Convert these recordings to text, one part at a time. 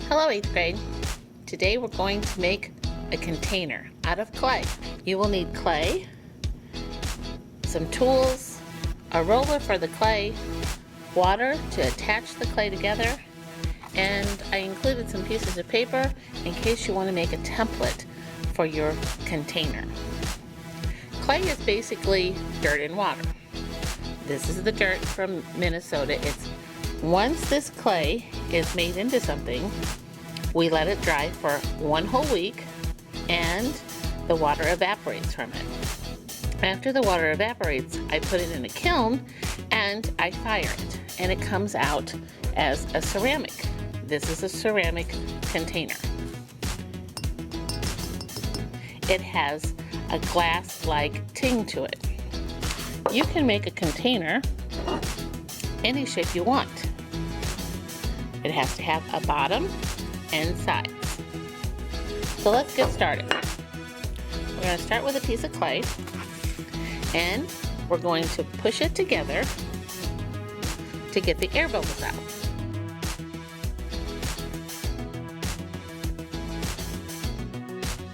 Hello 8th grade. Today we're going to make a container out of clay. You will need clay, some tools, a roller for the clay, water to attach the clay together, and I included some pieces of paper in case you want to make a template for your container. Clay is basically dirt and water. This is the dirt from Minnesota. Once this clay is made into something, we let it dry for 1 whole week and the water evaporates from it. After the water evaporates, I put it in a kiln and I fire it, and it comes out as a ceramic. This is a ceramic container. It has a glass-like ting to it. You can make a container any shape you want. It has to have a bottom and sides. So let's get started. We're going to start with a piece of clay, and we're going to push it together to get the air bubbles out.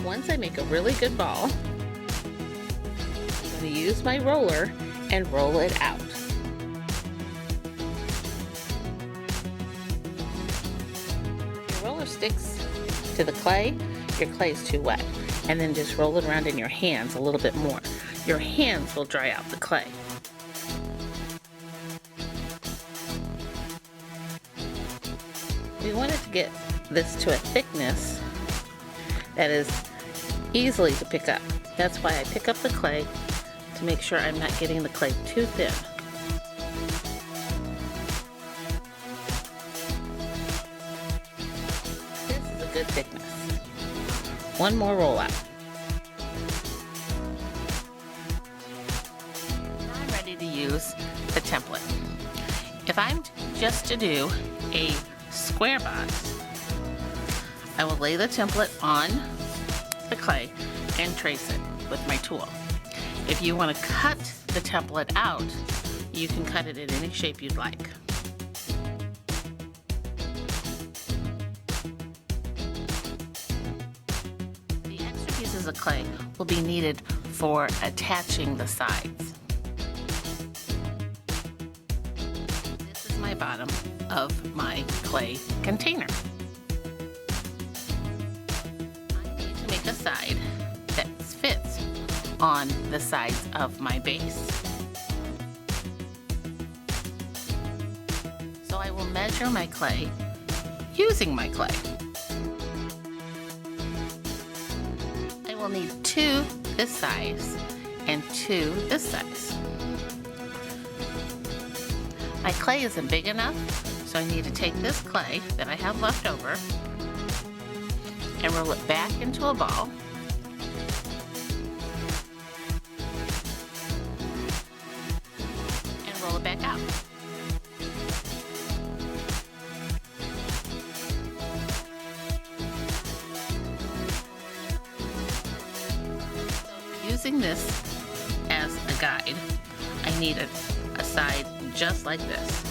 Once I make a really good ball, I'm going to use my roller and roll it out. Your roller sticks to the clay, your clay is too wet, and then just roll it around in your hands a little bit more. Your hands will dry out the clay. We wanted to get this to a thickness that is easily to pick up. That's why I pick up the clay to make sure I'm not getting the clay too thin. This is a good thickness. One more roll out. Now I'm ready to use the template. If I'm just to do a square box, I will lay the template on the clay and trace it with my tool. If you want to cut the template out, you can cut it in any shape you'd like. The extra pieces of clay will be needed for attaching the sides. This is my bottom of my clay container. I need to make a side that fits on the sides of my base. So I will measure my clay using my clay. I will need 2 this size and 2 this size. My clay isn't big enough, so I need to take this clay that I have left over and roll it back into a ball. And roll it back out. So using this as a guide, I need a side just like this.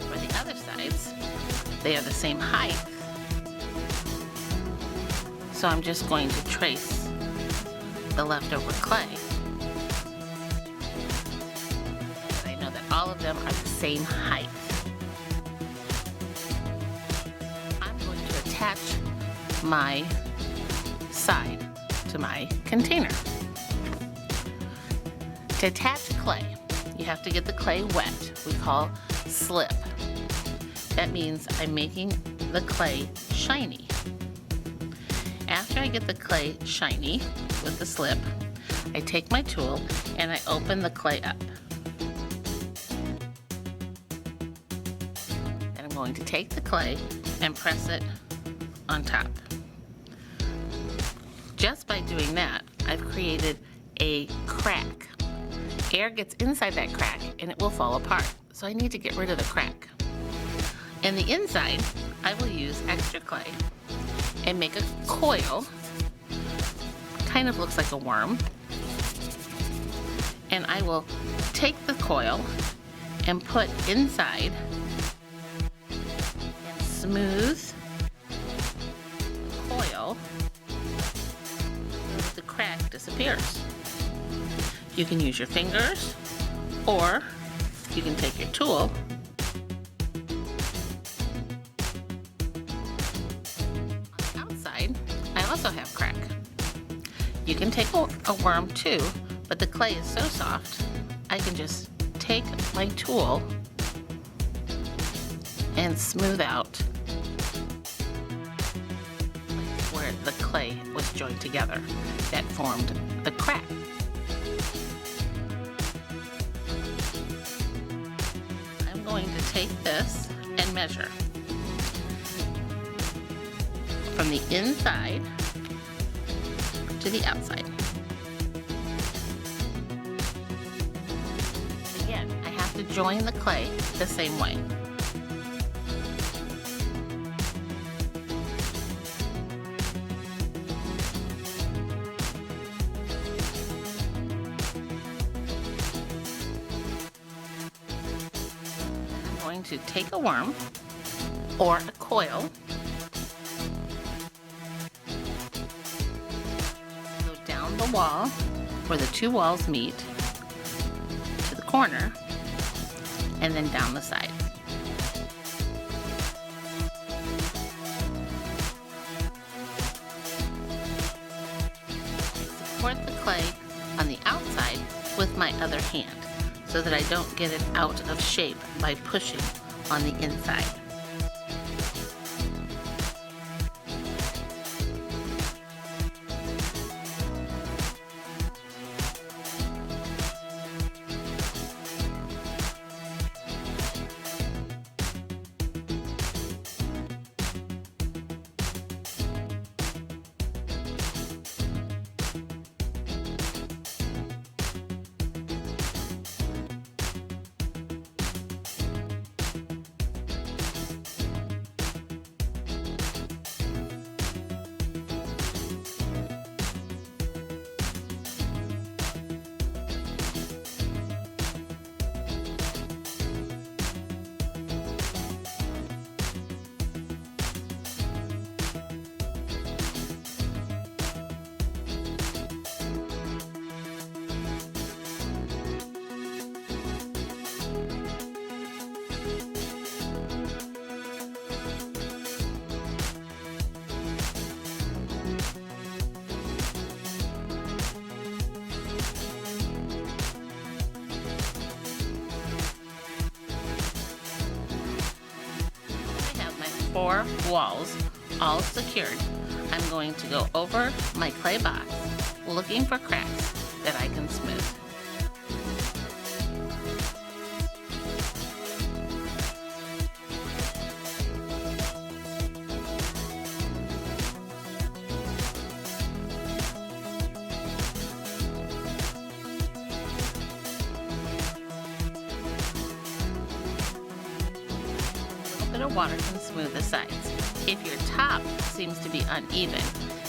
For the other sides, they are the same height. So I'm just going to trace the leftover clay. And I know that all of them are the same height. I'm going to attach my side to my container. To attach clay, you have to get the clay wet. We call slip. That means I'm making the clay shiny. After I get the clay shiny with the slip, I take my tool and I open the clay up. Then I'm going to take the clay and press it on top. Just by doing that, I've created a crack. Air gets inside that crack and it will fall apart. So I need to get rid of the crack. In the inside, I will use extra clay and make a coil. Kind of looks like a worm. And I will take the coil and put inside and smooth the coil so that the crack disappears. You can use your fingers, or you can take your tool on the outside. I also have crack. You can take a worm too, but the clay is so soft, I can just take my tool and smooth out where the clay was joined together that formed the crack. I'm going to take this and measure from the inside to the outside. Again, I have to join the clay the same way. I'm going to take a worm or a coil, the wall where the two walls meet to the corner, and then down the side. Support the clay on the outside with my other hand so that I don't get it out of shape by pushing on the inside. Four walls all secured, I'm going to go over my clay box looking for cracks that I can smooth. Of water can smooth the sides. If your top seems to be uneven,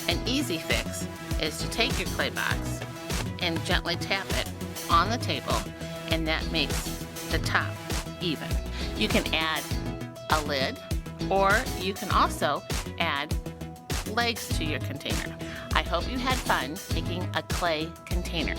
an easy fix is to take your clay box and gently tap it on the table, and that makes the top even. You can add a lid, or you can also add legs to your container. I hope you had fun making a clay container.